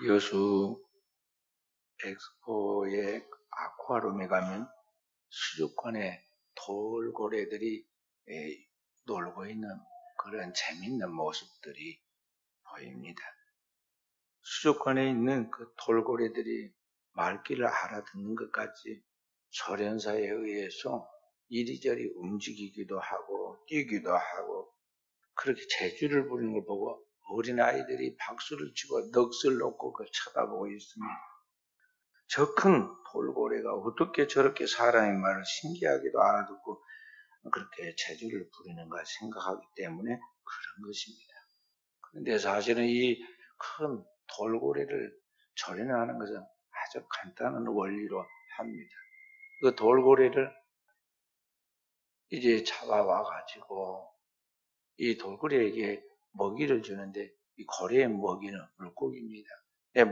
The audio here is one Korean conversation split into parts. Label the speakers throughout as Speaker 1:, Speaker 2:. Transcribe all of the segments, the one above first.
Speaker 1: 여수 엑스포의 아쿠아룸에 가면 수족관에 돌고래들이 놀고 있는 그런 재밌는 모습들이 보입니다. 수족관에 있는 그 돌고래들이 말귀를 알아듣는 것 같이 소련사에 의해서 이리저리 움직이기도 하고 뛰기도 하고 그렇게 재주를 부리는 걸 보고 어린아이들이 박수를 치고 넋을 놓고 그걸 쳐다보고 있습니다. 저 큰 돌고래가 어떻게 저렇게 사람의 말을 신기하게도 알아듣고 그렇게 재주를 부리는가 생각하기 때문에 그런 것입니다. 그런데 사실은 이 큰 돌고래를 조련하는 것은 아주 간단한 원리로 합니다. 그 돌고래를 이제 잡아와 가지고 이 돌고래에게 먹이를 주는데 이 고래의 먹이는 물고기입니다.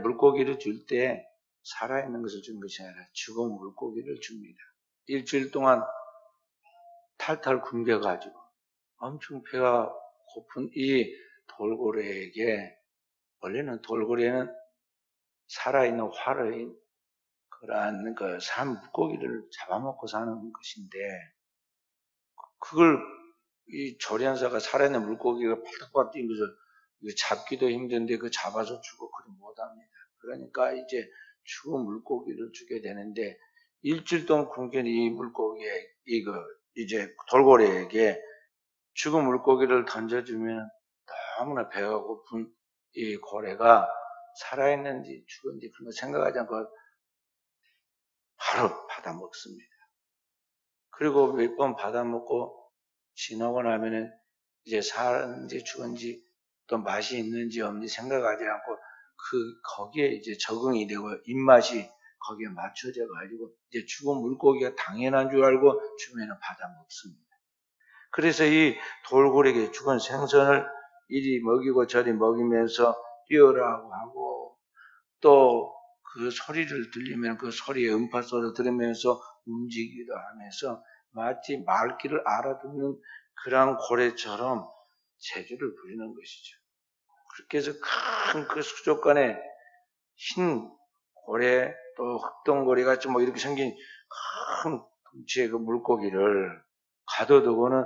Speaker 1: 물고기를 줄 때 살아있는 것을 주는 것이 아니라 죽은 물고기를 줍니다. 일주일 동안 탈탈 굶겨가지고 엄청 배가 고픈 이 돌고래에게, 원래는 돌고래는 살아있는 활의 그러한 산 물고기를 잡아먹고 사는 것인데, 그걸 이 조련사가 살아있는 물고기가 팔딱팔딱 뛰는 것을 잡기도 힘든데 그 잡아서 주고 그리 못합니다. 그러니까 이제 죽은 물고기를 주게 되는데, 일주일 동안 굶긴 이 물고기에 이제 돌고래에게 죽은 물고기를 던져주면 너무나 배가 고픈 이 고래가 살아있는지 죽은지 그런 거 생각하지 않고 바로 받아 먹습니다. 그리고 몇 번 받아 먹고 지나고 나면은 이제 살았는지 죽은지 또 맛이 있는지 없는지 생각하지 않고 거기에 이제 적응이 되고 입맛이 거기에 맞춰져 가지고 이제 죽은 물고기가 당연한 줄 알고 주면은 받아 먹습니다. 그래서 이 돌고래에게 죽은 생선을 이리 먹이고 저리 먹이면서 뛰어라고 하고, 또 그 소리를 들리면 그 소리의 음파소리를 들으면서 움직이기도 하면서 마치 말귀를 알아듣는 그런 고래처럼 재주를 부리는 것이죠. 그렇게 해서 큰 그 수족관에 흰 고래, 또 흑동고래 같이 뭐 이렇게 생긴 큰 덩치의 그 물고기를 가둬두고는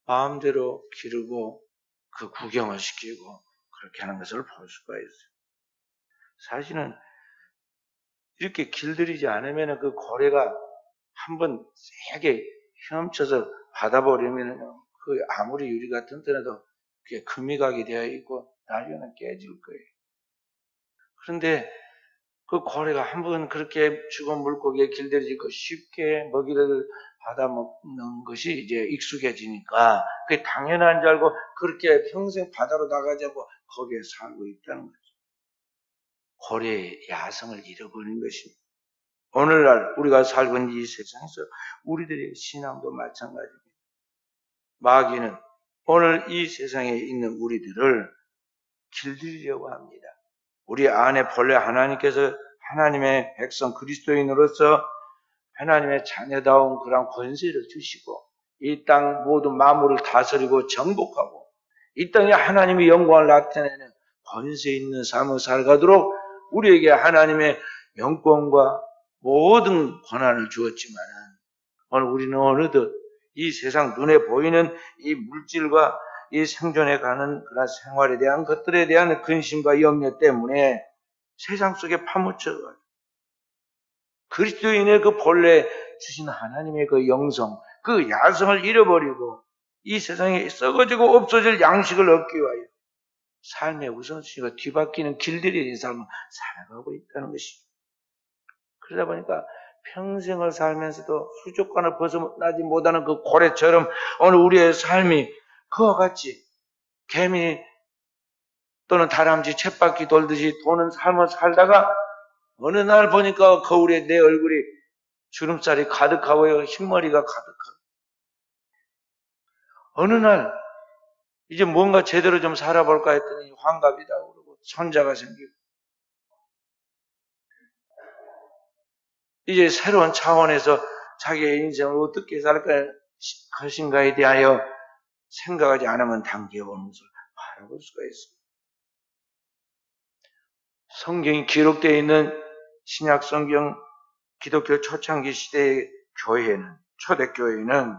Speaker 1: 마음대로 기르고 그 구경을 시키고 그렇게 하는 것을 볼 수가 있어요. 사실은 이렇게 길들이지 않으면 그 고래가 한번 세게 헤엄쳐서 받아버리면 그 아무리 유리가 튼튼해도 그게 금이각이 되어 있고 나중에는 깨질 거예요. 그런데 그 고래가 한번 그렇게 죽은 물고기에 길들여지고 쉽게 먹이를 받아먹는 것이 이제 익숙해지니까 그게 당연한 줄 알고 그렇게 평생 바다로 나가지 않고 거기에 살고 있다는 거죠. 고래의 야성을 잃어버린 것입니다. 오늘날 우리가 살고 있는 이 세상에서 우리들의 신앙도 마찬가지입니다. 마귀는 오늘 이 세상에 있는 우리들을 길들이려고 합니다. 우리 안에 본래 하나님께서 하나님의 백성 그리스도인으로서 하나님의 자녀다운 그런 권세를 주시고 이 땅 모든 만물을 다스리고 정복하고 이 땅에 하나님의 영광을 나타내는 권세 있는 삶을 살가도록 우리에게 하나님의 영권과 모든 권한을 주었지만 오늘 우리는 어느덧 이 세상 눈에 보이는 이 물질과 이 생존해 가는 그런 생활에 대한 것들에 대한 근심과 염려 때문에 세상 속에 파묻혀가지고 그리스도인의 그 본래 주신 하나님의 그 영성, 그 야성을 잃어버리고 이 세상에 썩어지고 없어질 양식을 얻기 위하여 삶의 우선순위가 뒤바뀌는 길들여진 삶을 살아가고 있다는 것이죠. 그러다 보니까 평생을 살면서도 수족관을 벗어나지 못하는 그 고래처럼 오늘 우리의 삶이 그와 같이 개미 또는 다람쥐 쳇바퀴 돌듯이 도는 삶을 살다가 어느 날 보니까 거울에 내 얼굴이 주름살이 가득하고요, 흰머리가 가득하고 어느 날 이제 뭔가 제대로 좀 살아볼까 했더니 환갑이다 그러고 손자가 생기고 이제 새로운 차원에서 자기의 인생을 어떻게 살 것인가에 대하여 생각하지 않으면 당겨오는 것을 바라볼 수가 있습니다. 성경이 기록되어 있는 신약 성경 기독교 초창기 시대의 교회는, 초대교회는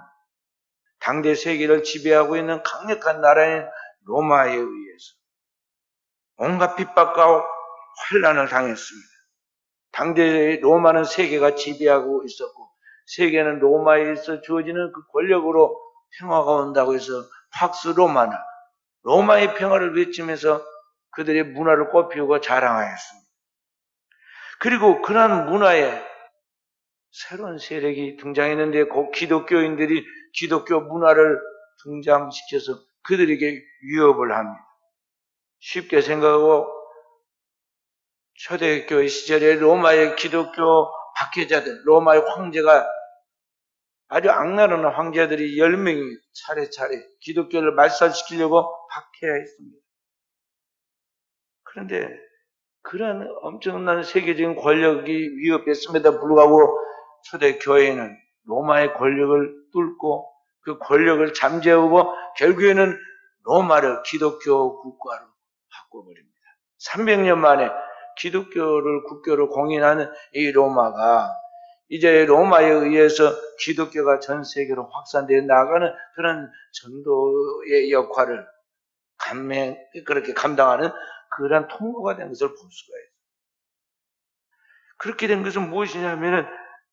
Speaker 1: 당대 세계를 지배하고 있는 강력한 나라인 로마에 의해서 온갖 핍박과 환란을 당했습니다. 당대 로마는 세계가 지배하고 있었고, 세계는 로마에서 주어지는 그 권력으로 평화가 온다고 해서 팍스 로마나, 로마의 평화를 외치면서 그들의 문화를 꽃피우고 자랑하였습니다. 그리고 그러한 문화에 새로운 세력이 등장했는데, 그 기독교인들이 기독교 문화를 등장시켜서 그들에게 위협을 합니다. 쉽게 생각하고, 초대교회 시절에 로마의 기독교 박해자들, 로마의 황제가, 아주 악랄한 황제들이 10명이 차례차례 기독교를 말살시키려고 박해했습니다. 그런데 그런 엄청난 세계적인 권력이 위협했음에도 불구하고 초대교회는 로마의 권력을 뚫고 그 권력을 잠재우고 결국에는 로마를 기독교 국가로 바꿔버립니다. 300년 만에 기독교를 국교로 공인하는 이 로마가 이제 로마에 의해서 기독교가 전 세계로 확산되어 나가는 그런 전도의 역할을 그렇게 감당하는 그런 통로가 된 것을 볼 수가 있어요. 그렇게 된 것은 무엇이냐면은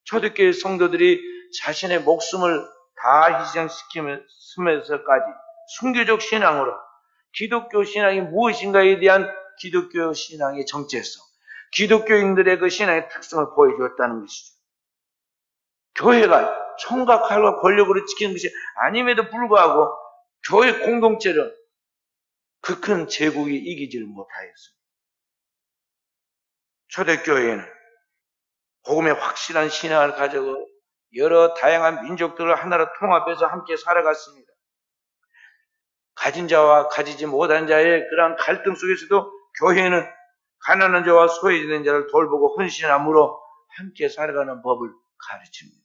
Speaker 1: 초대교회 성도들이 자신의 목숨을 다 희생시키면서까지 순교적 신앙으로 기독교 신앙이 무엇인가에 대한 기독교 신앙의 정체성, 기독교인들의 그 신앙의 특성을 보여주었다는 것이죠. 교회가 총과 칼과 권력으로 지키는 것이 아님에도 불구하고 교회 공동체를 그 큰 제국이 이기지를 못하였습니다. 초대교회는 복음의 확실한 신앙을 가지고 여러 다양한 민족들을 하나로 통합해서 함께 살아갔습니다. 가진 자와 가지지 못한 자의 그러한 갈등 속에서도 교회는 가난한 자와 소외된 자를 돌보고 헌신함으로 함께 살아가는 법을 가르칩니다.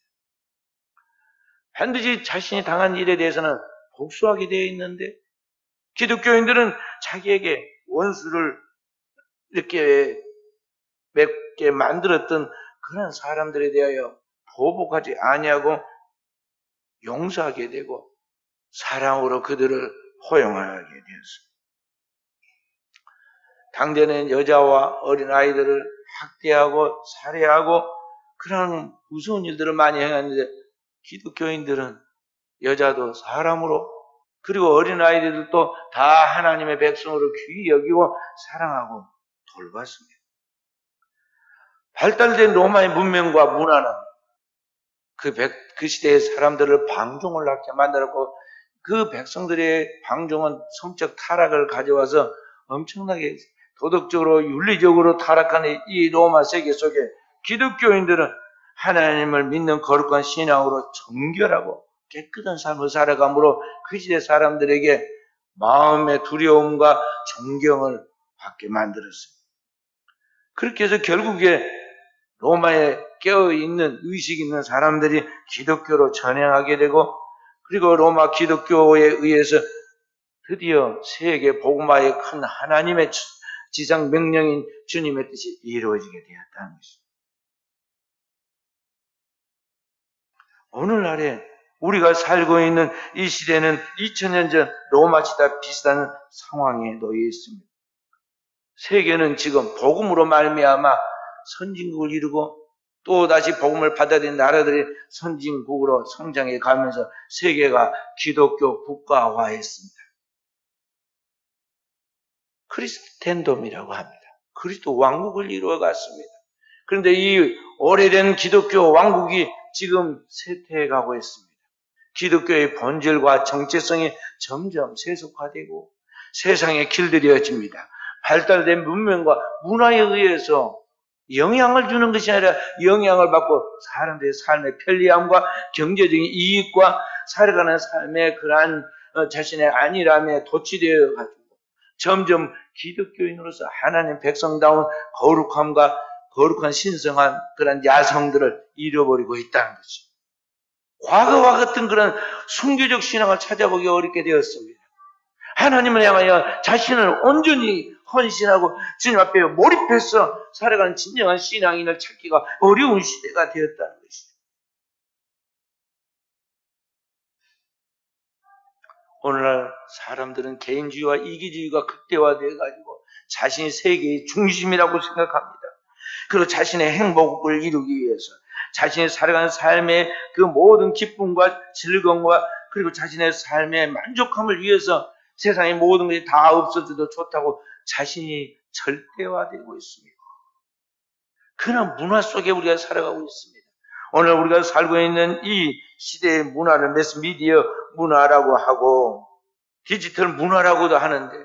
Speaker 1: 반드시 자신이 당한 일에 대해서는 복수하게 되어 있는데, 기독교인들은 자기에게 원수를 이렇게 맺게 만들었던 그런 사람들에 대하여 보복하지 아니하고 용서하게 되고 사랑으로 그들을 포용하게 되었습니다. 당대는 여자와 어린아이들을 학대하고 살해하고 그런 무서운 일들을 많이 행했는데, 기독교인들은 여자도 사람으로, 그리고 어린아이들도 다 하나님의 백성으로 귀히 여기고 사랑하고 돌봤습니다. 발달된 로마의 문명과 문화는 그 시대의 사람들을 방종을 낳게 만들었고, 그 백성들의 방종은 성적 타락을 가져와서 엄청나게 도덕적으로 윤리적으로 타락한 이 로마 세계 속에 기독교인들은 하나님을 믿는 거룩한 신앙으로 정결하고 깨끗한 삶을 살아감으로 그 시대 사람들에게 마음의 두려움과 존경을 받게 만들었습니다. 그렇게 해서 결국에 로마에 깨어있는 의식 있는 사람들이 기독교로 전향하게 되고, 그리고 로마 기독교에 의해서 드디어 세계 복음화의 큰 하나님의 지상 명령인 주님의 뜻이 이루어지게 되었다는 것입니다. 오늘날에 우리가 살고 있는 이 시대는 2000년 전 로마 시대와 비슷한 상황에 놓여 있습니다. 세계는 지금 복음으로 말미암아 선진국을 이루고 또 다시 복음을 받아들인 나라들이 선진국으로 성장해 가면서 세계가 기독교 국가화했습니다. 크리스텐돔이라고 합니다. 그리스도 왕국을 이루어갔습니다. 그런데 이 오래된 기독교 왕국이 지금 쇠퇴해가고 있습니다. 기독교의 본질과 정체성이 점점 세속화되고 세상에 길들여집니다. 발달된 문명과 문화에 의해서 영향을 주는 것이 아니라 영향을 받고 사람들의 삶의 편리함과 경제적인 이익과 살아가는 삶의 그러한 자신의 안일함에 도취되어 가지고 점점 기독교인으로서 하나님 백성다운 거룩함과 거룩한 신성한 그런 야성들을 잃어버리고 있다는 거죠. 과거와 같은 그런 순교적 신앙을 찾아보기 어렵게 되었습니다. 하나님을 향하여 자신을 온전히 헌신하고 주님 앞에 몰입해서 살아가는 진정한 신앙인을 찾기가 어려운 시대가 되었다는 것이죠. 오늘날 사람들은 개인주의와 이기주의가 극대화되어가지고 자신이 세계의 중심이라고 생각합니다. 그리고 자신의 행복을 이루기 위해서 자신이 살아가는 삶의 그 모든 기쁨과 즐거움과 그리고 자신의 삶의 만족함을 위해서 세상의 모든 것이 다 없어져도 좋다고 자신이 절대화되고 있습니다. 그런 문화 속에 우리가 살아가고 있습니다. 오늘 우리가 살고 있는 이 시대의 문화를 매스미디어 문화라고 하고 디지털 문화라고도 하는데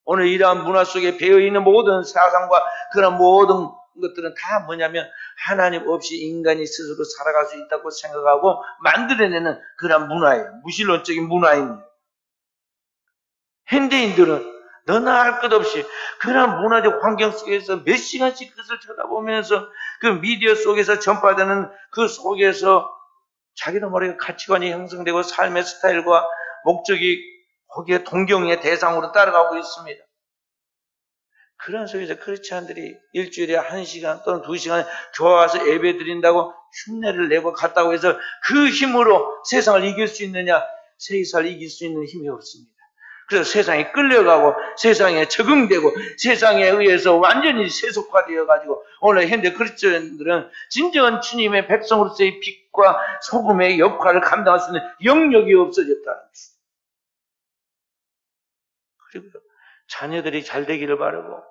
Speaker 1: 오늘 이러한 문화 속에 배어있는 모든 사상과 그런 모든 것들은 다 뭐냐면 하나님 없이 인간이 스스로 살아갈 수 있다고 생각하고 만들어내는 그런 문화예요. 무신론적인 문화입니다. 현대인들은 너나 할 것 없이 그런 문화적 환경 속에서 몇 시간씩 그것을 쳐다보면서 그 미디어 속에서 전파되는 그 속에서 자기도 모르게 가치관이 형성되고 삶의 스타일과 목적이 거기에 동경의 대상으로 따라가고 있습니다. 그런 속에서 크리스찬들이 일주일에 1시간 또는 2시간 교회 와서 예배 드린다고 흉내를 내고 갔다고 해서 그 힘으로 세상을 이길 수 있느냐? 세상을 이길 수 있는 힘이 없습니다. 그래서 세상에 끌려가고 세상에 적응되고 세상에 의해서 완전히 세속화되어 가지고 오늘 현대 크리스천들은 진정한 주님의 백성으로서의 빛과 소금의 역할을 감당할 수 있는 영역이 없어졌다는 것입니다. 그리고 자녀들이 잘 되기를 바라고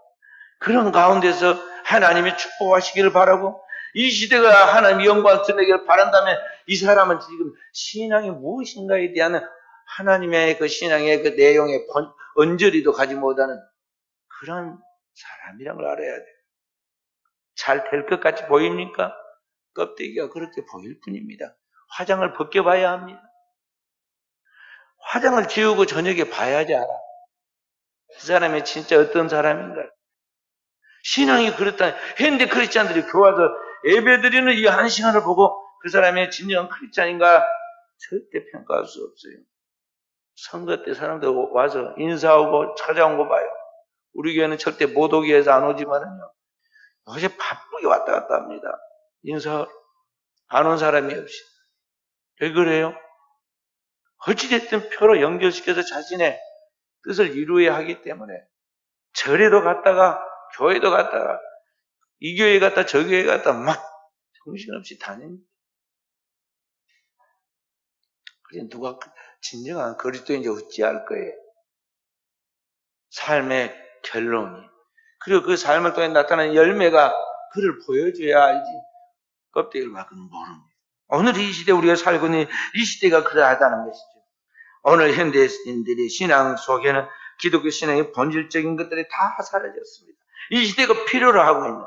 Speaker 1: 그런 가운데서 하나님의 축복하시기를 바라고 이 시대가 하나님의 영광을 드러내기를 바란다면 이 사람은 지금 신앙이 무엇인가에 대한 하나님의 그 신앙의 그 내용의 언저리도 가지 못하는 그런 사람이란 걸 알아야 돼요. 잘 될 것 같이 보입니까? 껍데기가 그렇게 보일 뿐입니다. 화장을 벗겨봐야 합니다. 화장을 지우고 저녁에 봐야지 알아. 그 사람이 진짜 어떤 사람인가. 신앙이 그렇다. 현대 크리스찬들이 교와서 예배드리는 이 1시간을 보고 그 사람의 진정한 크리스찬인가 절대 평가할 수 없어요. 선거 때 사람들 와서 인사하고 찾아온 거 봐요. 우리 교회는 절대 못 오기 위해서 안 오지만은요. 어제 바쁘게 왔다 갔다 합니다. 인사 안 온 사람이 없이. 왜 그래요? 어찌됐든 표로 연결시켜서 자신의 뜻을 이루어야 하기 때문에 절에도 갔다가 교회도 갔다가 이 교회 갔다 저 교회 갔다 막 정신없이 다닙니다. 그래 누가 진정한 그리스도인지 어찌할 거예요? 삶의 결론이. 그리고 그 삶을 통해 나타나는 열매가 그를 보여줘야 알지. 껍데기를 밖은 모릅니다. 오늘 이 시대 우리가 살고 있는 이 시대가 그러하다는 것이죠. 오늘 현대인들의 신앙 속에는 기독교 신앙의 본질적인 것들이 다 사라졌습니다. 이 시대가 필요로 하고 있는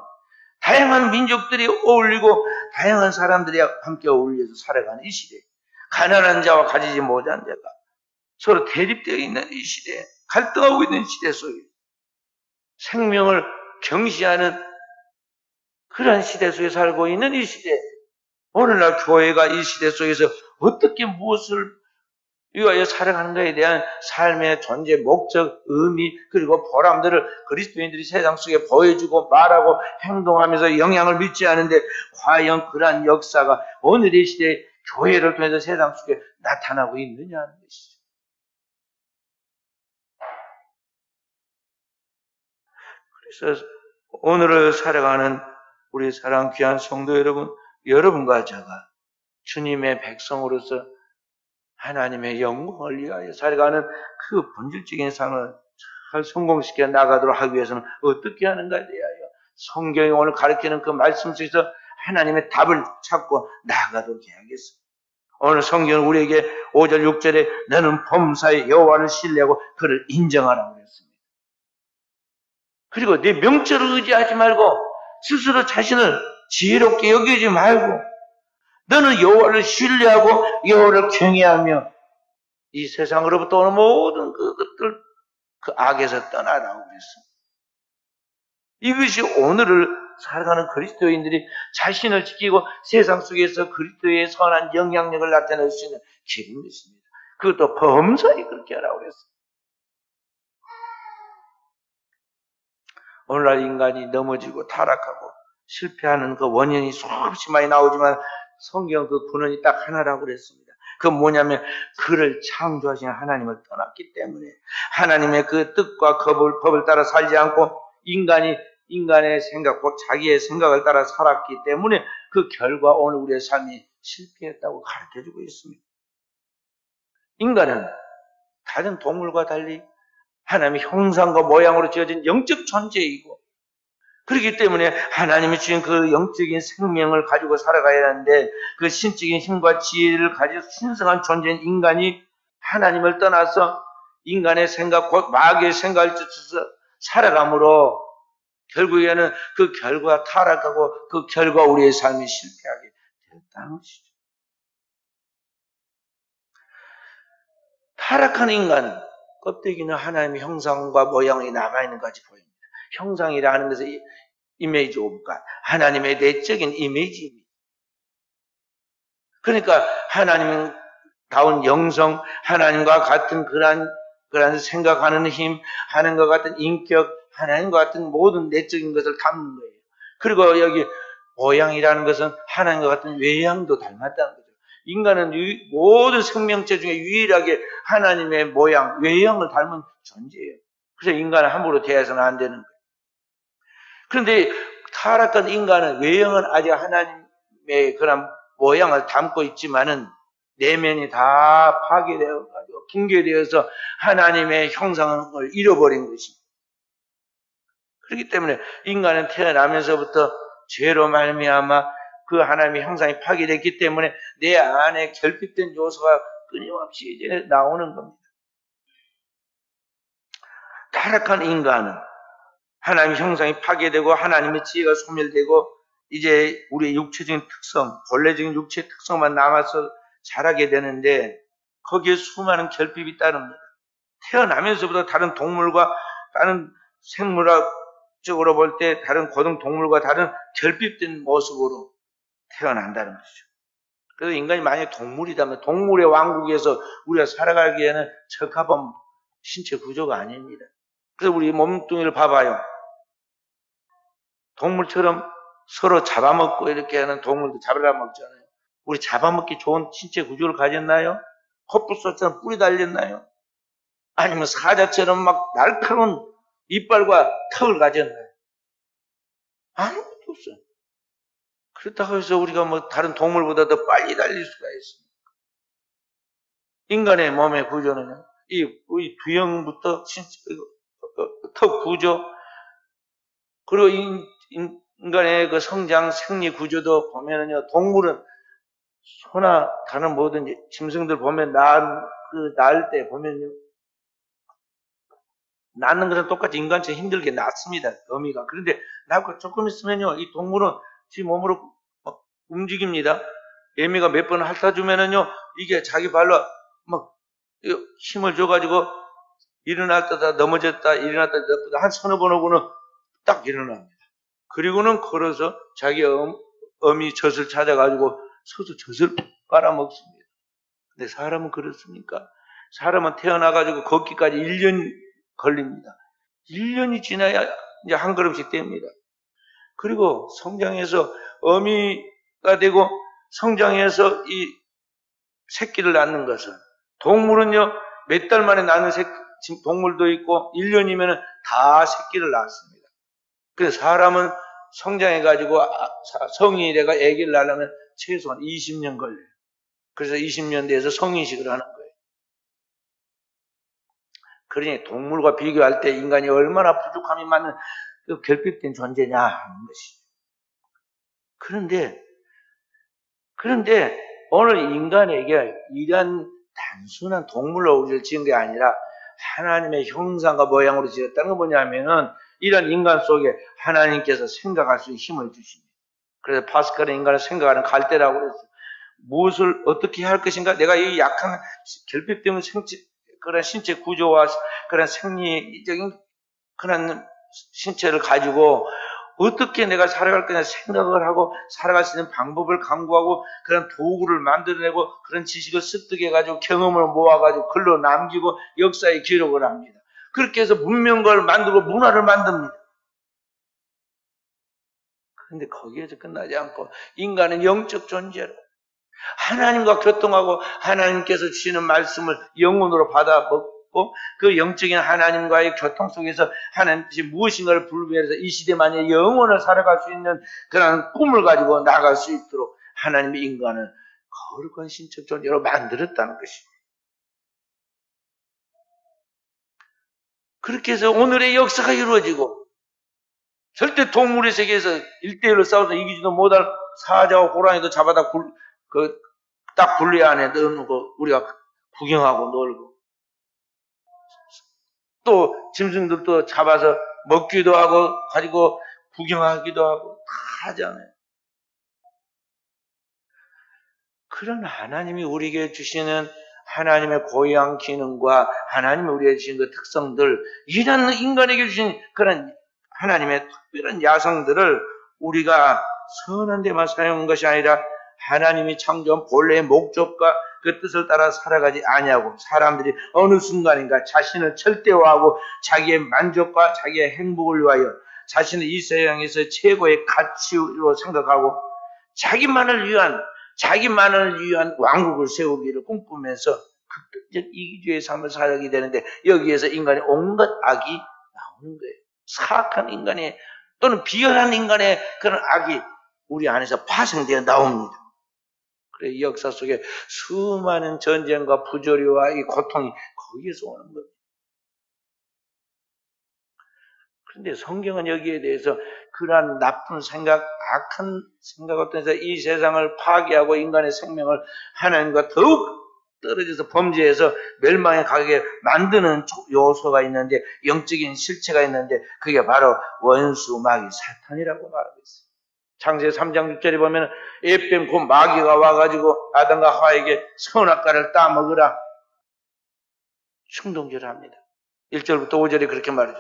Speaker 1: 다양한 민족들이 어울리고 다양한 사람들이 함께 어울려서 살아가는 이 시대. 가난한 자와 가지지 못한 자가 서로 대립되어 있는 이 시대, 갈등하고 있는 시대 속에 생명을 경시하는 그런 시대 속에 살고 있는 이 시대. 오늘날 교회가 이 시대 속에서 어떻게 무엇을 위하여 살아가는가에 대한 삶의 존재, 목적, 의미, 그리고 보람들을 그리스도인들이 세상 속에 보여주고 말하고 행동하면서 영향을 미치지 않는데 과연 그러한 역사가 오늘 이 시대에 교회를 통해서 세상 속에 나타나고 있느냐는 것이죠. 그래서 오늘을 살아가는 우리 사랑 귀한 성도 여러분, 여러분과 제가 주님의 백성으로서 하나님의 영광을 위하여 살아가는 그 본질적인 삶을 잘 성공시켜 나가도록 하기 위해서는 어떻게 하는가에 대하여 성경이 오늘 가르치는 그 말씀 속에서 하나님의 답을 찾고 나아가도록 해야겠습니다. 오늘 성경은 우리에게 5절 6절에 너는 범사의 여호와를 신뢰하고 그를 인정하라고 그랬습니다. 그리고 네 명철을 의지하지 말고 스스로 자신을 지혜롭게 여기지 말고 너는 여호와를 신뢰하고 여호와를 경외하며 이 세상으로부터 오는 모든 그것들 그 악에서 떠나라고 그랬습니다. 이것이 오늘을 살아가는 그리스도인들이 자신을 지키고 세상 속에서 그리스도의 선한 영향력을 나타낼 수 있는 길인 것입니다. 그것도 범사에 그렇게 하라고 그랬습니다. 오늘날 인간이 넘어지고 타락하고 실패하는 그 원인이 수없이 많이 나오지만 성경 그 근원이 딱 하나라고 그랬습니다. 그건 뭐냐면 그를 창조하신 하나님을 떠났기 때문에 하나님의 그 뜻과 법을 따라 살지 않고 인간의 생각, 곧 자기의 생각을 따라 살았기 때문에 그 결과 오늘 우리의 삶이 실패했다고 가르쳐주고 있습니다. 인간은 다른 동물과 달리 하나님의 형상과 모양으로 지어진 영적 존재이고 그렇기 때문에 하나님이 주신 그 영적인 생명을 가지고 살아가야 하는데 그 신적인 힘과 지혜를 가지고 신성한 존재인 인간이 하나님을 떠나서 인간의 생각, 곧 마귀의 생각을 쫓아서 살아감으로 결국에는 그 결과 타락하고 그 결과 우리의 삶이 실패하게 됐다는 것이죠. 타락한 인간은 껍데기는 하나님의 형상과 모양이 남아있는 것같이 보입니다. 형상이라는 것은 이미지 오브 갓, 하나님의 내적인 이미지입니다. 그러니까 하나님다운 영성, 하나님과 같은 그러한 생각하는 힘, 하나님과 같은 인격, 하나님과 같은 모든 내적인 것을 담는 거예요. 그리고 여기 모양이라는 것은 하나님과 같은 외양도 닮았다는 거죠. 인간은 모든 생명체 중에 유일하게 하나님의 모양, 외양을 닮은 존재예요. 그래서 인간을 함부로 대해서는 안 되는 거예요. 그런데 타락한 인간은 외형은 아직 하나님의 그런 모양을 담고 있지만은 내면이 다 파괴되어가지고 붕괴되어서 하나님의 형상을 잃어버린 것입니다. 그렇기 때문에 인간은 태어나면서부터 죄로 말미암아 그 하나님의 형상이 파괴됐기 때문에 내 안에 결핍된 요소가 끊임없이 이제 나오는 겁니다. 타락한 인간은 하나님의 형상이 파괴되고 하나님의 지혜가 소멸되고 이제 우리의 육체적인 특성, 본래적인 육체의 특성만 남아서 자라게 되는데 거기에 수많은 결핍이 따릅니다. 태어나면서부터 다른 동물과 다른 생물학적으로 볼 때 다른 고등동물과 다른 결핍된 모습으로 태어난다는 것이죠. 그래서 인간이 만약에 동물이라면 동물의 왕국에서 우리가 살아가기에는 적합한 신체 구조가 아닙니다. 그래서 우리 몸뚱이를 봐봐요. 동물처럼 서로 잡아먹고 이렇게 하는 동물도 잡아먹잖아요. 우리 잡아먹기 좋은 신체 구조를 가졌나요? 코뿔소처럼 뿔이 달렸나요? 아니면 사자처럼 막 날카로운 이빨과 턱을 가졌나요? 아무것도 없어요. 그렇다고 해서 우리가 뭐 다른 동물보다 더 빨리 달릴 수가 있습니다. 인간의 몸의 구조는요, 이 두형부터 턱 구조, 그리고 인간의 그 성장, 생리 구조도 보면은요, 동물은 소나 다른 모든 짐승들 보면 낳을 때 보면요, 낳는 것은 똑같이 인간처럼 힘들게 낳습니다, 어미가. 그런데 낳고 조금 있으면요, 이 동물은 지 몸으로 움직입니다. 애미가 몇 번 핥아주면은요, 이게 자기 발로 막 힘을 줘가지고 일어났다 넘어졌다 일어났다 한 서너 번 오고는 딱 일어납니다. 그리고는 걸어서 자기 어미 젖을 찾아가지고 서서 젖을 빨아먹습니다. 근데 사람은 그렇습니까? 사람은 태어나가지고 걷기까지 1년 걸립니다. 1년이 지나야 이제 한 걸음씩 뗍니다. 그리고 성장해서 어미가 되고 성장해서 이 새끼를 낳는 것은 동물은요 몇 달 만에 낳는 동물도 있고 1년이면 다 새끼를 낳습니다. 그래서 사람은 성장해가지고 성인이 돼가 아기를 낳으려면 최소한 20년 걸려요. 그래서 20년 뒤에서 성인식을 하는 거예요. 그러니 동물과 비교할 때 인간이 얼마나 부족함이 많은 그 결핍된 존재냐 하는 것이죠. 그런데 오늘 인간에게 이런 단순한 동물로 우리를 지은 게 아니라 하나님의 형상과 모양으로 지었다는 건 뭐냐면은 이런 인간 속에 하나님께서 생각할 수 있는 힘을 주십니다. 그래서 파스칼은 인간을 생각하는 갈대라고 그랬어요. 무엇을 어떻게 할 것인가? 내가 이 약한 결핍되는 그런 신체 구조와 그런 생리적인 그런 신체를 가지고 어떻게 내가 살아갈 거냐 생각을 하고 살아갈 수 있는 방법을 강구하고 그런 도구를 만들어내고 그런 지식을 습득해가지고 경험을 모아가지고 글로 남기고 역사에 기록을 합니다. 그렇게 해서 문명을 만들고 문화를 만듭니다. 그런데 거기에서 끝나지 않고 인간은 영적 존재로 하나님과 교통하고 하나님께서 주시는 말씀을 영혼으로 받아 먹고 그 영적인 하나님과의 교통 속에서 하나님께서 무엇인가를 불변해서 이 시대만의 영혼을 살아갈 수 있는 그런 꿈을 가지고 나갈 수 있도록 하나님의 인간을 거룩한 신적 존재로 만들었다는 것입니다. 그렇게 해서 오늘의 역사가 이루어지고 절대 동물의 세계에서 1대1로 싸워서 이기지도 못할 사자와 호랑이도 잡아다 딱 분리 안에 넣어놓고 우리가 구경하고 놀고 또 짐승들도 잡아서 먹기도 하고 가지고 구경하기도 하고 다 하잖아요. 그런 하나님이 우리에게 주시는 하나님의 고유한 기능과 하나님이 우리에게 주신 그 특성들, 이런 인간에게 주신 그런 하나님의 특별한 야성들을 우리가 선한 데만 사용한 것이 아니라 하나님이 창조한 본래의 목적과 그 뜻을 따라 살아가지 아니하고 사람들이 어느 순간인가 자신을 절대화하고 자기의 만족과 자기의 행복을 위하여 자신을 이 세상에서 최고의 가치로 생각하고 자기만을 위한 왕국을 세우기를 꿈꾸면서 극단적 이기주의 삶을 살게 되는데 여기에서 인간의 온갖 악이 나오는 거예요. 사악한 인간의 또는 비열한 인간의 그런 악이 우리 안에서 파생되어 나옵니다. 그래, 이 역사 속에 수많은 전쟁과 부조리와 이 고통이 거기에서 오는 겁니다. 그런데 성경은 여기에 대해서 그러한 나쁜 생각, 악한 생각을 통해서 이 세상을 파괴하고 인간의 생명을 하나님과 더욱 떨어져서 범죄해서 멸망에 가게 만드는 요소가 있는데, 영적인 실체가 있는데 그게 바로 원수 마귀 사탄이라고 말하고 있어요. 창세 3장 6절에 보면 에뱀 곧 마귀가 와가지고 아담과 하와에게 선악과를 따먹으라 충동질합니다. 1절부터 5절에 그렇게 말이죠.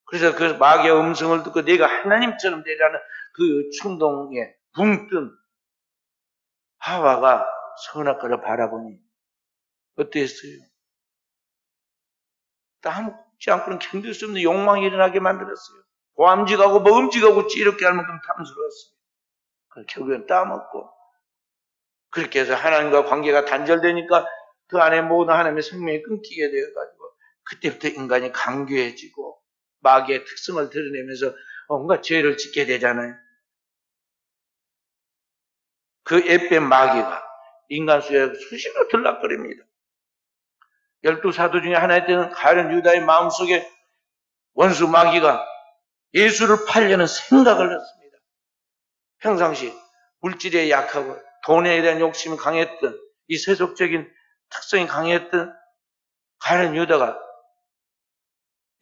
Speaker 1: 그래서 그 마귀의 음성을 듣고 내가 하나님처럼 되라는 그 충동에 붕뜬 하와가 선악과를 바라보니 어땠어요? 따먹지 않고는 견딜 수 없는 욕망이 일어나게 만들었어요. 고함직하고 먹음직하고 찌르게 할 만큼 탐스러웠어요. 결국엔 따먹고 그렇게 해서 하나님과 관계가 단절되니까 그 안에 모든 하나님의 생명이 끊기게 되어가지고 그때부터 인간이 강교해지고 마귀의 특성을 드러내면서 뭔가 죄를 짓게 되잖아요. 그 에뱀 마귀가 인간 수에 수시로 들락거립니다. 12사도 중에 하나였던 가룟 유다의 마음속에 원수 마귀가 예수를 팔려는 생각을 넣습니다. 평상시 물질에 약하고 돈에 대한 욕심이 강했던 이 세속적인 특성이 강했던 가룟 유다가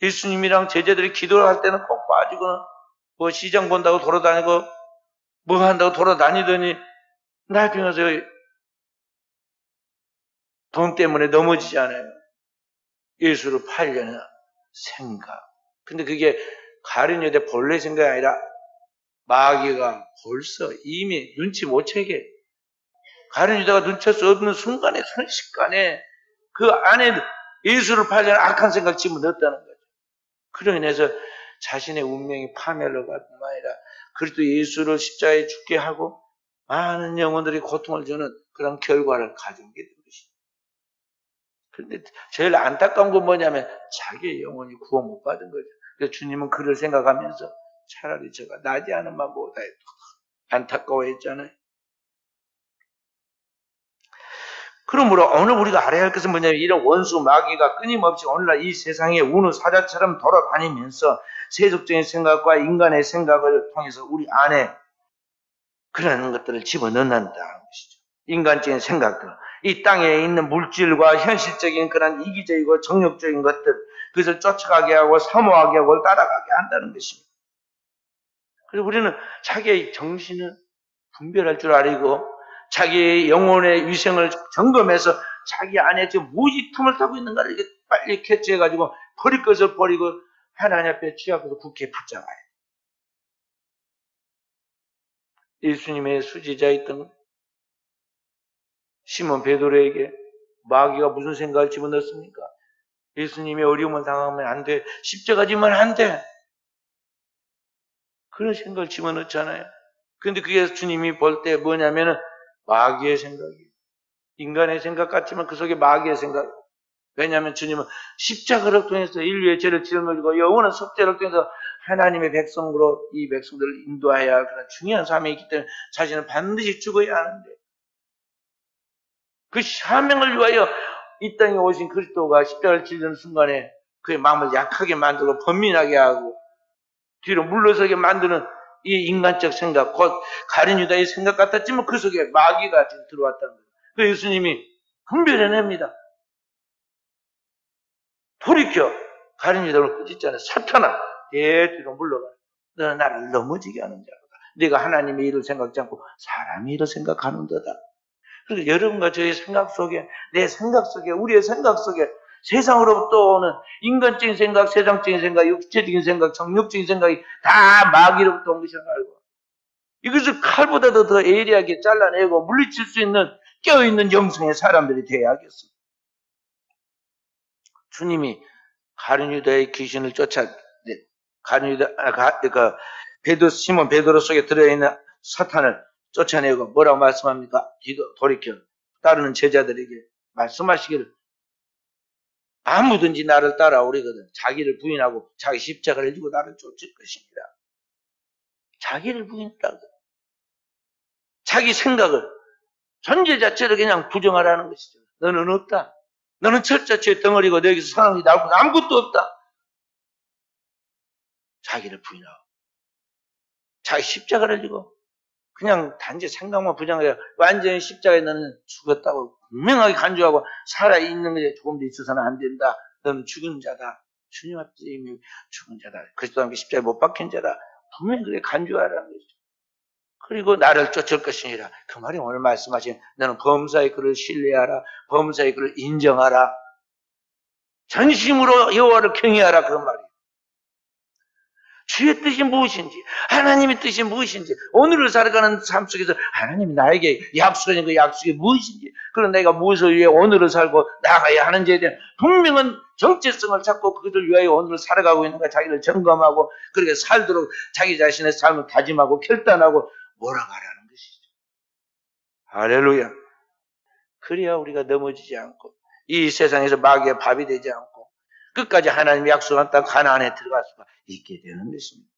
Speaker 1: 예수님이랑 제자들이 기도를 할 때는 꼭 빠지거나 뭐 시장 본다고 돌아다니고 뭐 한다고 돌아다니더니 나중에 와서 돈 때문에 넘어지잖아요. 예수를 팔려는 생각. 근데 그게 가룟 유다의 본래 생각이 아니라 마귀가 벌써 이미 눈치 못 채게 가룟 유다가 눈치할 수 없는 순간에 순식간에 그 안에 예수를 팔려는 악한 생각 집어넣었다는 거죠. 그로 인해서 자신의 운명이 파멸로 갈 뿐만 아니라 그리스도 예수를 십자가에 죽게 하고 많은 영혼들이 고통을 주는 그런 결과를 가져오게 된 것이죠. 그런데 제일 안타까운 건 뭐냐면 자기의 영혼이 구원 못 받은 거죠. 그래서 주님은 그를 생각하면서 차라리 제가 나지 않은만 못하여 안타까워했잖아요. 그러므로 오늘 우리가 알아야 할 것은 뭐냐면 이런 원수 마귀가 끊임없이 오늘날 이 세상에 우는 사자처럼 돌아다니면서 세속적인 생각과 인간의 생각을 통해서 우리 안에 그런 것들을 집어넣는다는 것이죠. 인간적인 생각들, 이 땅에 있는 물질과 현실적인 그런 이기적이고 정욕적인 것들, 그것을 쫓아가게 하고 사모하게 하고 따라가게 한다는 것입니다. 그래서 우리는 자기의 정신을 분별할 줄 알고 자기의 영혼의 위생을 점검해서 자기 안에 지금 무지 틈을 타고 있는가를 빨리 캐치해가지고 버릴 것을 버리고 하나님 앞에 취하고서 굳게 붙잡아야 돼. 예수님의 수지자였던 시몬 베드로에게 마귀가 무슨 생각을 집어넣습니까? 예수님의 어려움을 당하면 안 돼. 십자가 지면 안 돼. 그런 생각을 집어넣잖아요. 근데 그게 주님이 볼 때 뭐냐면은 마귀의 생각이에요. 인간의 생각 같지만 그 속에 마귀의 생각. 왜냐하면 주님은 십자가를 통해서 인류의 죄를 짊어지고 영원한 속죄를 통해서 하나님의 백성으로 이 백성들을 인도해야 할 그런 중요한 사명이 있기 때문에 자신은 반드시 죽어야 하는데 그 사명을 위하여 이 땅에 오신 그리스도가 십자가를 지는 순간에 그의 마음을 약하게 만들고 번민하게 하고 뒤로 물러서게 만드는 이 인간적 생각, 곧 가룟 유다의 생각 같았지만 그 속에 마귀가 지금 들어왔다는 거예요. 그 예수님이 분별해냅니다. 돌이켜 가룟 유다를 꾸짖잖아요. 사탄아, 내 뒤로 물러가. 너는 나를 넘어지게 하는 자로다. 네가 하나님의 일을 생각지 않고 사람의 일을 생각하는 거다. 그러니까 여러분과 저의 생각 속에, 내 생각 속에, 우리의 생각 속에 세상으로부터 오는 인간적인 생각, 세상적인 생각, 육체적인 생각, 정욕적인 생각이 다 마귀로부터 온 것이라는 걸 알고 이것을 칼보다도 더 예리하게 잘라내고 물리칠 수 있는 깨어있는 영성의 사람들이 되어야겠습니다. 주님이 가룟 유다의 귀신을 가룟 유다, 시몬 베드로 속에 들어있는 사탄을 쫓아내고 뭐라고 말씀합니까? 돌이켜 따르는 제자들에게 말씀하시기를 아무든지 나를 따라오리거든 자기를 부인하고 자기 십자가를 지고 나를 쫓을 것입니다. 자기를 부인하라. 자기 생각을 존재 자체를 그냥 부정하라는 것이죠. 너는 없다. 너는 철자체의 덩어리고 너에게서 선한 것이 나올 것 아무것도 없다. 자기를 부인하고 자기 십자가를 지고 그냥 단지 생각만 부정하려 완전히 십자가에 너는 죽었다고 분명하게 간주하고 살아있는 것에 조금 더 있어서는 안 된다. 너는 죽은 자다. 주님 앞에 이미 죽은 자다. 그리스도 함께 십자가에 못 박힌 자다. 분명히 그렇게 간주하라는 거죠. 그리고 나를 쫓을 것이니라. 그 말이 오늘 말씀하신 너는 범사의 그를 신뢰하라. 범사의 그를 인정하라. 전심으로 여호와를 경외하라. 그런 말이에요. 주의 뜻이 무엇인지, 하나님의 뜻이 무엇인지, 오늘을 살아가는 삶 속에서 하나님이 나에게 약속하는 그 약속이 무엇인지, 그런 내가 무엇을 위해 오늘을 살고 나가야 하는지에 대한 분명한 정체성을 찾고 그것을 위하여 오늘을 살아가고 있는가 자기를 점검하고 그렇게 살도록 자기 자신의 삶을 다짐하고 결단하고 몰아가라는 것이죠. 할렐루야. 그래야 우리가 넘어지지 않고 이 세상에서 마귀의 밥이 되지 않고 끝까지 하나님이 약속한 땅 가나안에 들어갈 수가 있게 되는 것입니다.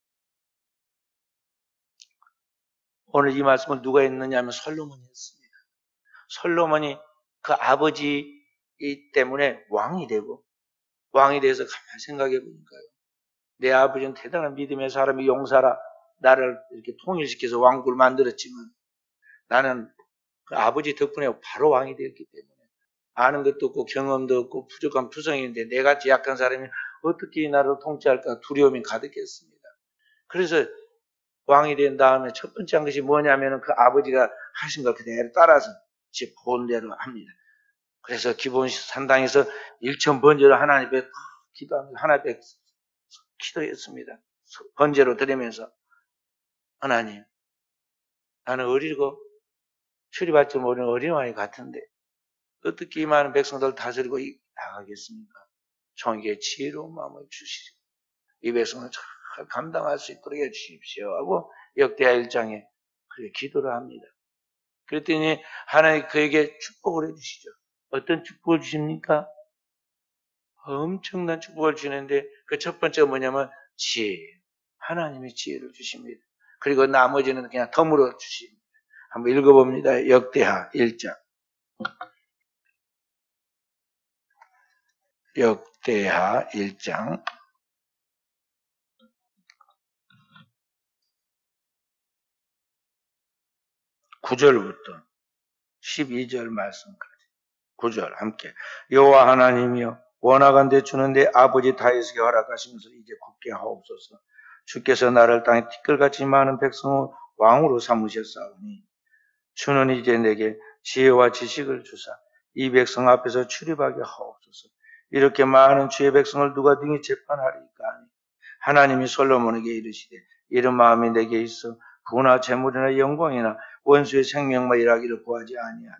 Speaker 1: 오늘 이 말씀을 누가 했느냐 하면 솔로몬이 했습니다. 솔로몬이 그 아버지 때문에 왕이 되고 왕이 돼서 가만히 생각해 보니까요. 내 아버지는 대단한 믿음의 사람이 용사라 나를 이렇게 통일시켜서 왕국을 만들었지만 나는 그 아버지 덕분에 바로 왕이 되었기 때문에 아는 것도 없고 경험도 없고 부족한 투성인데 내같이 약한 사람이 어떻게 이 나라를 통치할까 두려움이 가득했습니다. 그래서 왕이 된 다음에 첫 번째 한 것이 뭐냐면 그 아버지가 하신 걸 그대로 따라서 제 본대로 합니다. 그래서 기본 산당에서 일천번제를 하나님 앞에 기도하면서 하나님 앞에 기도했습니다. 번제로 드리면서 하나님 나는 어리고 처리받지 못하는 어린아이 같은데 어떻게 이 많은 백성들을 다스리고 나가겠습니까? 종에게 지혜로운 마음을 주시고 이 백성을 잘 감당할 수 있도록 해주십시오 하고 역대하 1장에 그렇게 기도를 합니다. 그랬더니 하나님 그에게 축복을 해주시죠. 어떤 축복을 주십니까? 엄청난 축복을 주는데 그 첫 번째가 뭐냐면 지혜. 하나님의 지혜를 주십니다. 그리고 나머지는 그냥 덤으로 주십니다. 한번 읽어봅니다. 역대하 1장. 역대하 1장 9절부터 12절 말씀까지 9절 함께 여호와 하나님이여 원하건대 주는 내 아버지 다윗에게 허락하시면서 이제 굳게 하옵소서. 주께서 나를 땅에 티끌같이 많은 백성의 왕으로 삼으셨사오니 주는 이제 내게 지혜와 지식을 주사 이 백성 앞에서 출입하게 하옵소서. 이렇게 많은 주의 백성을 누가 등이 재판하리까 하니 하나님이 솔로몬에게 이르시되 이런 마음이 내게 있어 부나 재물이나 영광이나 원수의 생명만 일하기를 구하지 아니하며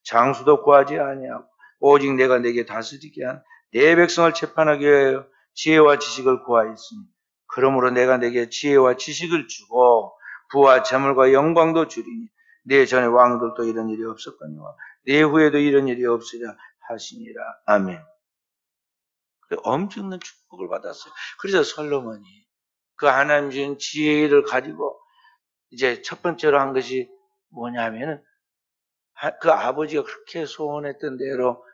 Speaker 1: 장수도 구하지 아니하고 오직 내가 내게 다스리게 한 내 백성을 재판하기 위하여 지혜와 지식을 구하였으니 그러므로 내가 내게 지혜와 지식을 주고 부와 재물과 영광도 주리니 내 전에 왕들도 이런 일이 없었거니와 내 후에도 이런 일이 없으리라 하시니라. 아멘. 엄청난 축복을 받았어요. 그래서 솔로몬이 그 하나님 주신 지혜를 가지고 이제 첫 번째로 한 것이 뭐냐면은 그 아버지가 그렇게 소원했던 대로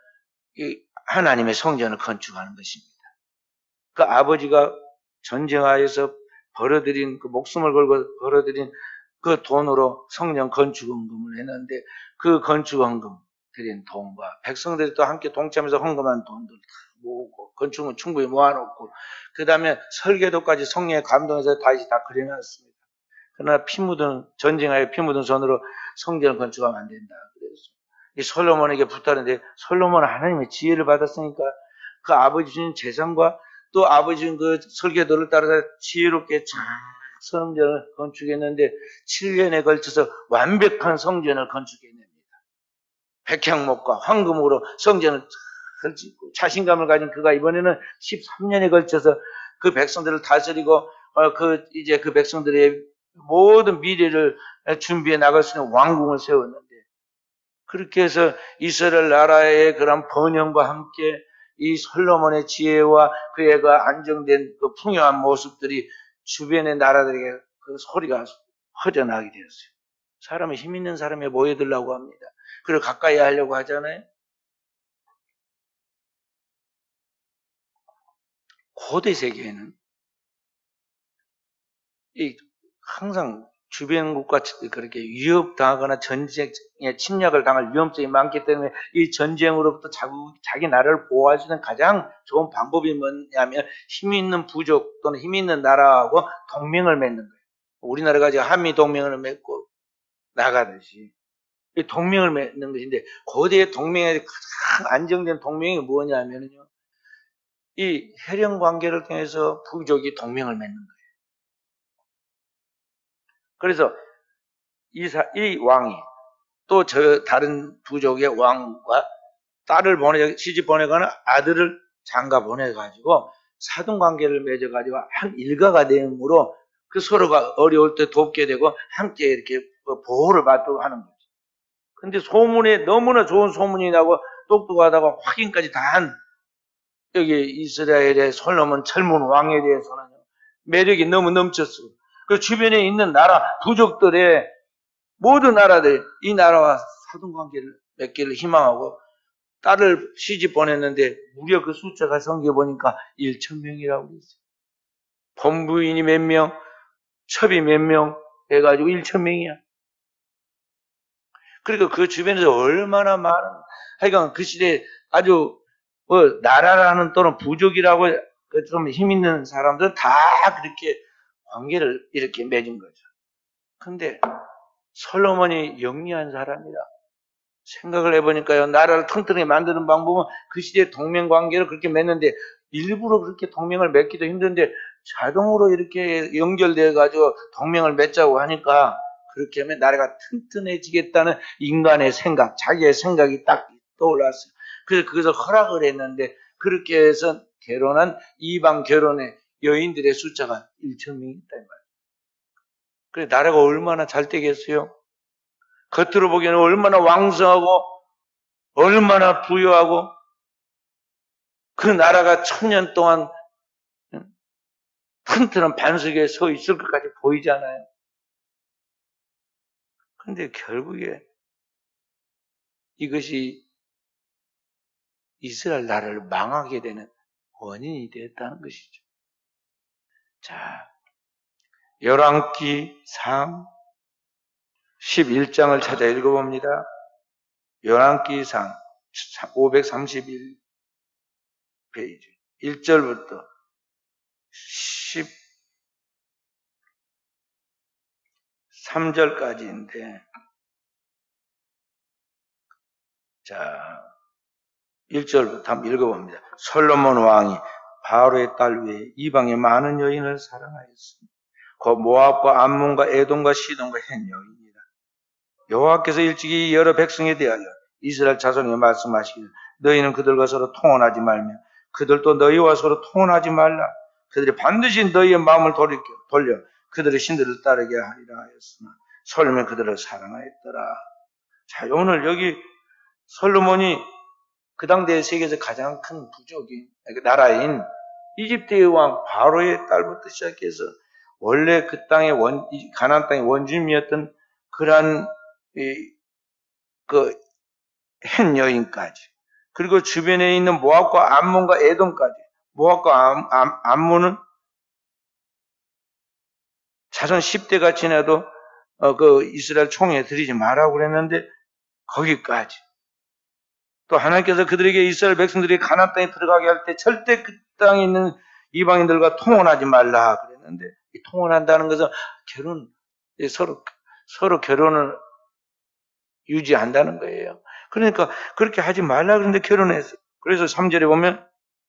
Speaker 1: 이 하나님의 성전을 건축하는 것입니다. 그 아버지가 전쟁하여서 벌어들인 그 목숨을 걸고 벌어들인 그 돈으로 성전 건축헌금을 했는데 그 건축헌금 드린 돈과 백성들이 또 함께 동참해서 헌금한 돈들 다 모으고 건축은 충분히 모아놓고 그 다음에 설계도까지 성령에 감동해서 다시 다 그려놨습니다. 그러나 피 묻은 전쟁하여 피 묻은 손으로 성전을 건축하면 안 된다. 그래서 이 솔로몬에게 부탁하는데 솔로몬은 하나님의 지혜를 받았으니까 그 아버지 주신 재산과 또 아버지 준 그 설계도를 따라서 지혜롭게 잘 성전을 건축했는데 7년에 걸쳐서 완벽한 성전을 건축해냅니다. 백향목과 황금으로 성전을 짓고 자신감을 가진 그가 이번에는 13년에 걸쳐서 그 백성들을 다스리고 이제 그 백성들의 모든 미래를 준비해 나갈 수 있는 왕궁을 세웠는데 그렇게 해서 이스라엘 나라의 그런 번영과 함께 이 솔로몬의 지혜와 그의 그 안정된 그 풍요한 모습들이 주변의 나라들에게 그 소리가 퍼져나가게 되었어요. 사람이 힘 있는 사람이 모여들라고 합니다. 그리고 가까이 하려고 하잖아요. 고대 세계에는 항상 주변국과 그렇게 위협당하거나 전쟁에 침략을 당할 위험성이 많기 때문에 이 전쟁으로부터 자기 나라를 보호할 수 있는 가장 좋은 방법이 뭐냐면 힘이 있는 부족 또는 힘이 있는 나라하고 동맹을 맺는 거예요. 우리나라가 지금 한미 동맹을 맺고 나가듯이 이 동맹을 맺는 것인데 고대의 동맹의 가장 안정된 동맹이 뭐냐면요. 이 혈연 관계를 통해서 부족이 동맹을 맺는 거예요. 그래서 이 왕이 또 저 다른 부족의 왕과 딸을 시집 보내거나 아들을 장가 보내가지고 사돈 관계를 맺어가지고 한 일가가 되므로 그 서로가 어려울 때 돕게 되고 함께 이렇게 보호를 받도록 하는 거죠. 근데 소문에 너무나 좋은 소문이 나고 똑똑하다고 확인까지 다 한 여기 이스라엘의 솔로몬 젊은 왕에 대해서는 매력이 너무 넘쳤어요. 그 주변에 있는 나라 부족들의 모든 나라들 이 나라와 사돈관계를 맺기를 희망하고 딸을 시집 보냈는데 무려 그 숫자가 성경에 보니까 1,000명이라고 했어요. 본부인이 몇 명, 첩이 몇 명 해가지고 1,000명이야. 그러니까 그 주변에서 얼마나 많은 하여간 그 시대에 아주 나라라는 또는 부족이라고 좀 힘 있는 사람들은 다 그렇게 관계를 이렇게 맺은 거죠. 근데 솔로몬이 영리한 사람이라 생각을 해보니까요. 나라를 튼튼하게 만드는 방법은 그 시대에 동맹관계를 그렇게 맺는데 일부러 그렇게 동맹을 맺기도 힘든데 자동으로 이렇게 연결돼가지고 동맹을 맺자고 하니까 그렇게 하면 나라가 튼튼해지겠다는 인간의 생각, 자기의 생각이 딱 떠올랐어요. 그래서 그것을 허락을 했는데 그렇게 해서 결혼한 이방 결혼의 여인들의 숫자가 1,000명이 있다 이 말이에요. 그래 나라가 얼마나 잘 되겠어요? 겉으로 보기에는 얼마나 왕성하고 얼마나 부유하고 그 나라가 1,000년 동안 튼튼한 반석에 서 있을 것까지 보이잖아요. 그런데 결국에 이것이 이스라엘 나라를 망하게 되는 원인이 되었다는 것이죠. 자, 열왕기상 11장을 찾아 읽어봅니다. 열왕기상 531페이지 1절부터 13절까지인데 자 1절부터 한번 읽어봅니다. 솔로몬 왕이 바로의 딸 외에 이방의 많은 여인을 사랑하였습니다. 그 모압과 암몬과 에돔과 시돈과 헨 여인이라. 여호와께서 일찍이 여러 백성에 대하여 이스라엘 자손에게 말씀하시기를 너희는 그들과 서로 통혼하지 말며 그들도 너희와 서로 통혼하지 말라. 그들이 반드시 너희의 마음을 돌려 그들의 신들을 따르게 하리라 하였으나 솔로몬이 그들을 사랑하였더라. 자, 오늘 여기 솔로몬이 그 당대 세계에서 가장 큰 부족인 나라인 이집트의 왕 바로의 딸부터 시작해서 원래 그 땅의 가나안 땅의 원주민이었던 그러한 그 헨 여인까지, 그리고 주변에 있는 모압과 암몬과 에돔까지. 모압과 암몬은 자손 10대가 지나도 그 이스라엘 총에 들이지 말라고 그랬는데 거기까지. 또 하나님께서 그들에게 이스라엘 백성들이 가나안 땅에 들어가게 할 때 절대 그 땅에 있는 이방인들과 통혼하지 말라 그랬는데, 이 통혼한다는 것은 서로 결혼을 유지한다는 거예요. 그러니까 그렇게 하지 말라 그랬는데 결혼했어요. 그래서 3절에 보면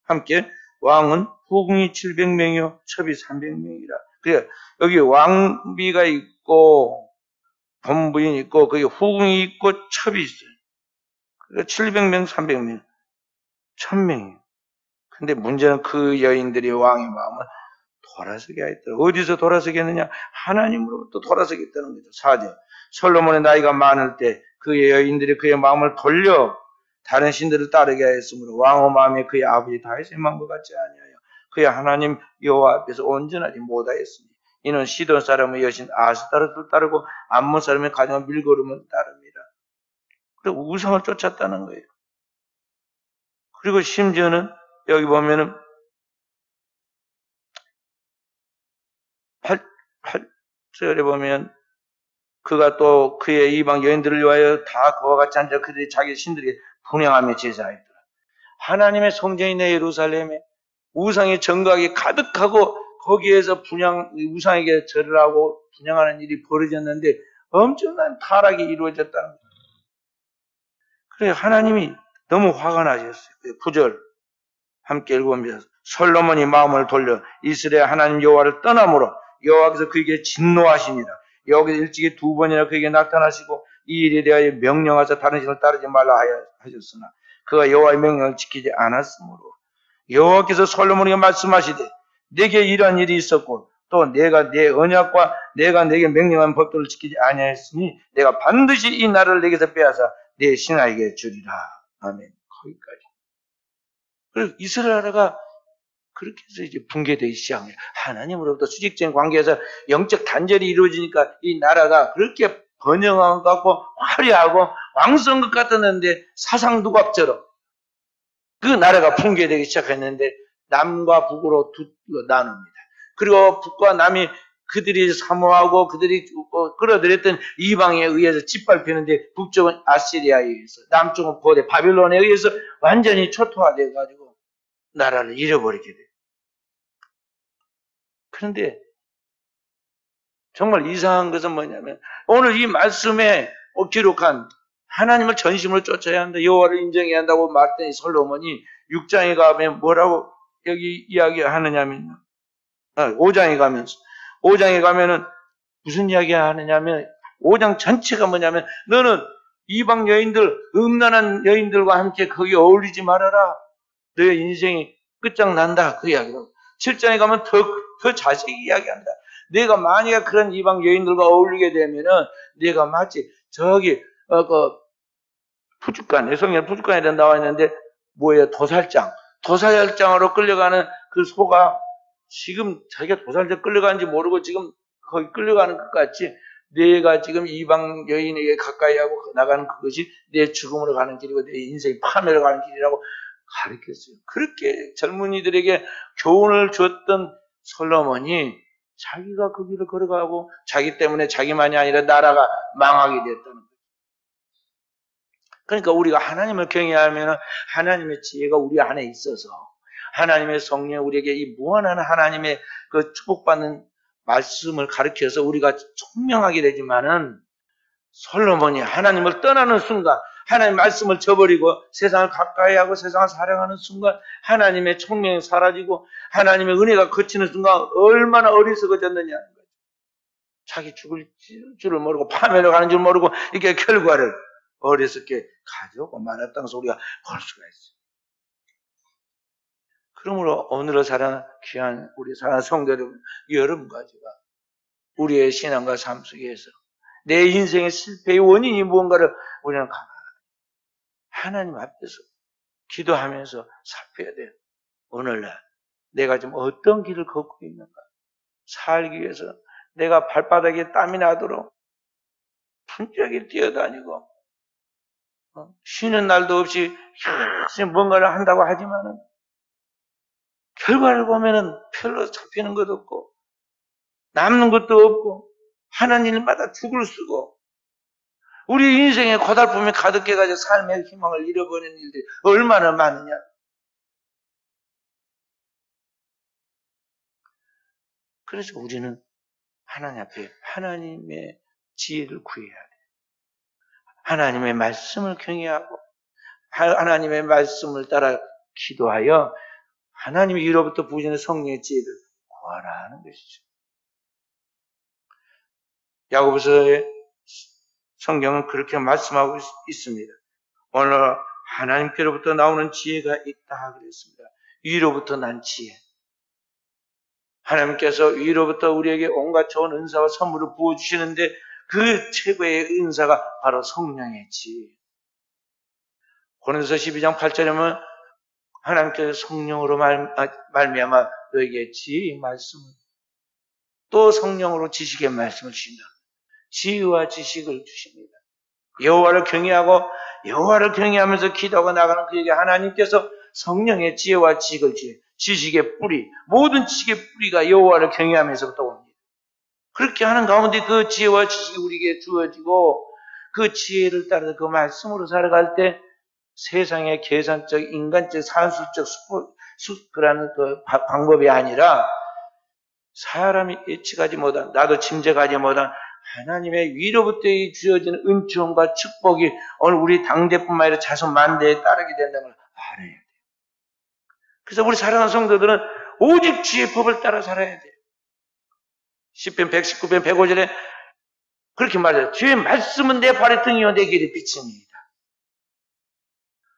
Speaker 1: 함께 왕은 후궁이 700명이요 첩이 300명이라. 그래 여기 왕비가 있고 본부인이 있고 거기 후궁이 있고 첩이 있어요. 그러니까 700명, 300명, 1000명이에요. 근데 문제는 그 여인들이 왕의 마음을 돌아서게 하였더라. 어디서 돌아서게 했느냐? 하나님으로부터 돌아서게 했다는 거죠. 4절. 솔로몬의 나이가 많을 때 그의 여인들이 그의 마음을 돌려 다른 신들을 따르게 하였으므로 왕의 마음에 그의 아버지 다윗의 마음과 같지 아니하여 그의 하나님 여호와 앞에서 온전하지 못하였으니 이는 시돈 사람의 여신 아스타롯을 따르고 암몬 사람의 가정한 밀거름을 따릅니다. 그리고 우상을 쫓았다는 거예요. 그리고 심지어는 여기 보면은 8절에 보면 그가 또 그의 이방 여인들을 위하여 다 그와 같이 앉아 그들이 자기 신들에게 분향하며 제사하였더라. 하나님의 성전인 예루살렘에 우상의 정각이 가득하고 거기에서 우상에게 절을 하고 분향하는 일이 벌어졌는데 엄청난 타락이 이루어졌다는 거예요. 그래 하나님이 너무 화가 나셨어요. 9절 함께 읽어보면서 솔로몬이 마음을 돌려 이스라엘 하나님 여호와를 떠남으로 여호와께서 그에게 진노하시니라. 여기서 일찍이 2번이나 그에게 나타나시고 이 일에 대하여 명령하사 다른 신을 따르지 말라 하셨으나 그가 여호와의 명령을 지키지 않았으므로 여호와께서 솔로몬에게 말씀하시되 내게 이러한 일이 있었고 또 내가 내 언약과 내가 내게 명령한 법도를 지키지 아니하였으니 내가 반드시 이 나라를 내게서 빼앗아 내 신하에게 주리라. 아멘. 거기까지. 그리고 이스라엘가 그렇게 해서 이제 붕괴되기 시작해요. 하나님으로부터 수직적인 관계에서 영적 단절이 이루어지니까 이 나라가 그렇게 번영한 것 같고 화려하고 왕성한 것 같았는데 사상두각처럼 그 나라가 붕괴되기 시작했는데 남과 북으로 나눕니다. 그리고 북과 남이 그들이 사모하고 그들이 끌어들였던 이방에 의해서 짓밟히는데 북쪽은 아시리아에 의해서 남쪽은 고대 바빌론에 의해서 완전히 초토화되어 가지고 나라를 잃어버리게 돼요. 그런데 정말 이상한 것은 뭐냐면 오늘 이 말씀에 기록한 하나님을 전심으로 쫓아야 한다, 여호와를 인정해야 한다고 말했더니 솔로몬이 6장에 가면 뭐라고 여기 이야기하느냐면 5장에 가면은 무슨 이야기 하느냐면 5장 전체가 뭐냐면 너는 이방 여인들, 음란한 여인들과 함께 거기 어울리지 말아라. 너의 인생이 끝장난다. 그 이야기라고. 7장에 가면 더 자세히 이야기한다. 내가 만약에 그런 이방 여인들과 어울리게 되면은 내가 마치 저기 푸주간, 여성의 푸주간에 나와 있는데 뭐예요? 도살장으로 끌려가는 그 소가 지금 자기가 도살장 끌려가는지 모르고 지금 거기 끌려가는 것 같이 내가 지금 이방 여인에게 가까이 하고 나가는 그것이 내 죽음으로 가는 길이고 내 인생 파멸로 가는 길이라고 가르쳤어요. 그렇게 젊은이들에게 교훈을 줬던 솔로몬이 자기가 그 길을 걸어가고 자기 때문에 자기만이 아니라 나라가 망하게 됐다는 거예요. 그러니까 우리가 하나님을 경외하면 하나님의 지혜가 우리 안에 있어서 하나님의 성령 우리에게 이 무한한 하나님의 그 축복받는 말씀을 가르쳐서 우리가 총명하게 되지만은 솔로몬이 하나님을 떠나는 순간 하나님의 말씀을 저버리고 세상을 가까이 하고 세상을 사랑하는 순간 하나님의 총명이 사라지고 하나님의 은혜가 거치는 순간 얼마나 어리석어졌느냐는 거죠. 자기 죽을 줄을 모르고 파멸로 가는 줄 모르고 이게 결과를 어리석게 가져오고 말았다는 것을 우리가 볼 수가 있어요. 그러므로 오늘을 살아가는 귀한 우리 사랑하는 성도 여러분, 여러분과 제가 우리의 신앙과 삶 속에서 내 인생의 실패의 원인이 무언가를 우리는 하나님 앞에서 기도하면서 살펴야 돼요. 오늘날 내가 지금 어떤 길을 걷고 있는가? 살기 위해서 내가 발바닥에 땀이 나도록 분주하게 뛰어다니고 쉬는 날도 없이 열심히 뭔가를 한다고 하지만은 결과를 보면은 별로 잡히는 것도 없고 남는 것도 없고 하는 일마다 죽을 쓰고 우리 인생에 고달픔이 가득해가지고 삶의 희망을 잃어버리는 일들이 얼마나 많으냐. 그래서 우리는 하나님 앞에 하나님의 지혜를 구해야 돼요. 하나님의 말씀을 경외하고 하나님의 말씀을 따라 기도하여 하나님의 위로부터 부으시는 성령의 지혜를 구하라 하는 것이죠. 야고보서의 성경은 그렇게 말씀하고 있습니다. 오늘 하나님께로부터 나오는 지혜가 있다 그랬습니다. 위로부터 난 지혜. 하나님께서 위로부터 우리에게 온갖 좋은 은사와 선물을 부어주시는데 그 최고의 은사가 바로 성령의 지혜. 고린도서 12장 8절에 보면 하나님께서 성령으로 말미암아 너에게 지혜의 말씀을 또 성령으로 지식의 말씀을 주신다. 지혜와 지식을 주십니다. 여호와를 경외하면서 기도하고 나가는 그에게 하나님께서 성령의 지혜와 지식을 주세요. 지식의 뿌리, 모든 지식의 뿌리가 여호와를 경외하면서부터 옵니다. 그렇게 하는 가운데 그 지혜와 지식이 우리에게 주어지고 그 지혜를 따라서 그 말씀으로 살아갈 때 세상의 계산적, 인간적, 산술적 그라는 그 방법이 아니라 사람이 예측하지 못한, 나도 짐작하지 못한 하나님의 위로부터 주어지는 은총과 축복이 오늘 우리 당대뿐만 아니라 자손 만대에 따르게 된다는 걸 알아야 돼요. 그래서 우리 사랑하는 성도들은 오직 주의 법을 따라 살아야 돼요. 시편 119편 105절에 그렇게 말해요. 주의 말씀은 내 발의 등이요 내 길의 빛입니다.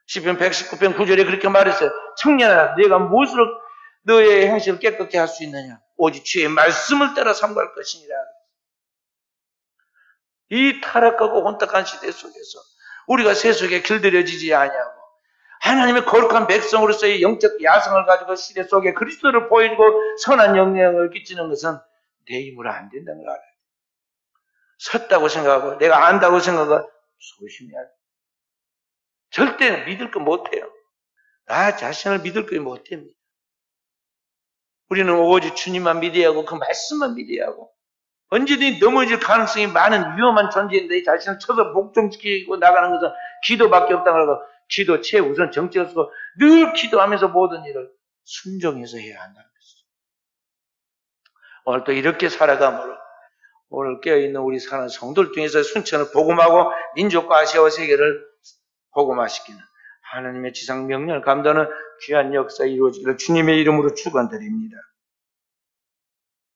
Speaker 1: 시편 119편 9절에 그렇게 말했어요. 청년아, 내가 무엇으로 너의 행실을 깨끗게 할 수 있느냐? 오직 주의 말씀을 따라 삼갈 것이니라. 이 타락하고 혼탁한 시대 속에서 우리가 세속에 길들여지지 아니하고 하나님의 거룩한 백성으로서의 영적 야성을 가지고 시대 속에 그리스도를 보이고 선한 영향을 끼치는 것은 내 힘으로 안 된다는 걸 알아요. 섰다고 생각하고 내가 안다고 생각하고 조심해야 돼요. 절대 믿을 거 못해요. 나 자신을 믿을 거 못합니다. 우리는 오직 주님만 믿어야 하고 그 말씀만 믿어야 하고 언제든지 넘어질 가능성이 많은 위험한 존재인데 이 자신을 쳐서 복종시키고 나가는 것은 기도밖에 없다고 하고 기도 최우선 정치였고 늘 기도하면서 모든 일을 순종해서 해야 한다는 것이죠. 오늘 또 이렇게 살아감으로 오늘 깨어있는 우리 사는 성도들 중에서 순천을 복음하고 민족과 아시아와 세계를 복음화시키는 하나님의 지상 명령을 감도하는 귀한 역사 이루어지기를 주님의 이름으로 축원드립니다.